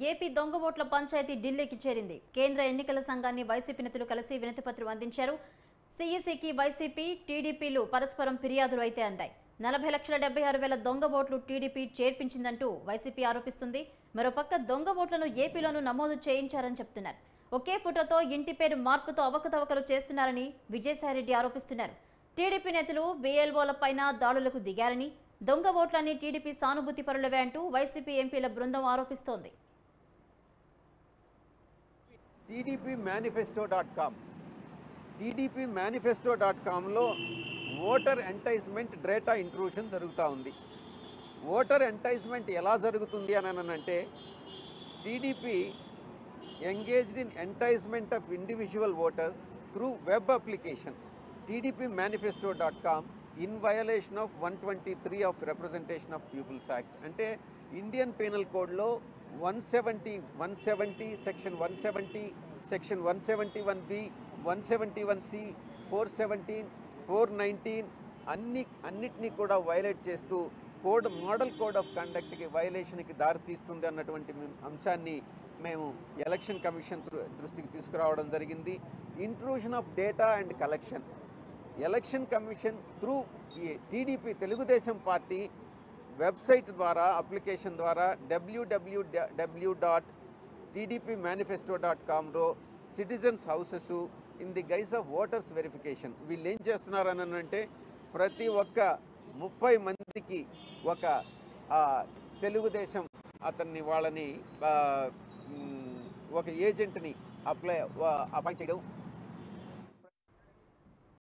AP దొంగ ఓట్ల పంచాయతీ ఢిల్లీకి చేరింది. కేంద్ర ఎన్నికల సంఘాన్ని వైసీపీ నేతలు కలిసి వినతిపత్రం అందించారు. సీఈసీకి వైసీపీ, టీడీపీలు పరస్పరం ఫిర్యాదులు అయితే అందాయి. 40,76,000 దొంగ ఓట్లు టీడీపీ చేర్పించిందంటూ వైసీపీ ఆరోపిస్తుంది. మరోపక్క దొంగ ఓట్లను ఏపీలోనూ నమోదు చేయించారని చెప్తున్నారు. ఒకే ఫోటోతో ఇంటి పేరు మార్పుతో అవకతవకలు చేస్తున్నారని విజయసాయిరెడ్డి ఆరోపిస్తున్నారు. టీడీపీ నేతలు బీఎల్ఓలపైన దాడులకు దిగారని, దొంగ ఓట్లన్నీ టీడీపీ సానుభూతి పరులవే అంటూ వైసీపీ ఎంపీల బృందం ఆరోపిస్తోంది. TDPmanifesto.comలో ఓటర్ ఎంటైస్మెంట్ డేటా ఇంట్రూషన్ జరుగుతూ ఉంది. ఓటర్ ఎంటైస్మెంట్ ఎలా జరుగుతుంది అని అంటే, TDP engaged in enticement of individual voters through web application TDPmanifesto.com in violation of 123 of Representation of Peoples Act. అంటే ఇండియన్ పీనల్ కోడ్లో 170 సెక్షన్ 170 సెక్షన్ 171B 171C 417 419 అన్నిటినీ కూడా వైలేట్ చేస్తూ మోడల్ కోడ్ ఆఫ్ కండక్ట్కి వైలేషన్కి దారితీస్తుంది అన్నటువంటి అంశాన్ని మేము ఎలక్షన్ కమిషన్ దృష్టికి తీసుకురావడం జరిగింది. Intrusion of data and collection election commission through TDP Telugu Desam party website ద్వారా, అప్లికేషన్ ద్వారా www.tdpmanifesto.comలో citizens houses in the guise of voters verification వీళ్ళు ఏం చేస్తున్నారని అంటే, ప్రతి ఒక్క 30 మందికి ఒక తెలుగుదేశం వాళ్ళని ఒక ఏజెంట్ని అపాయింట్ చేయడం,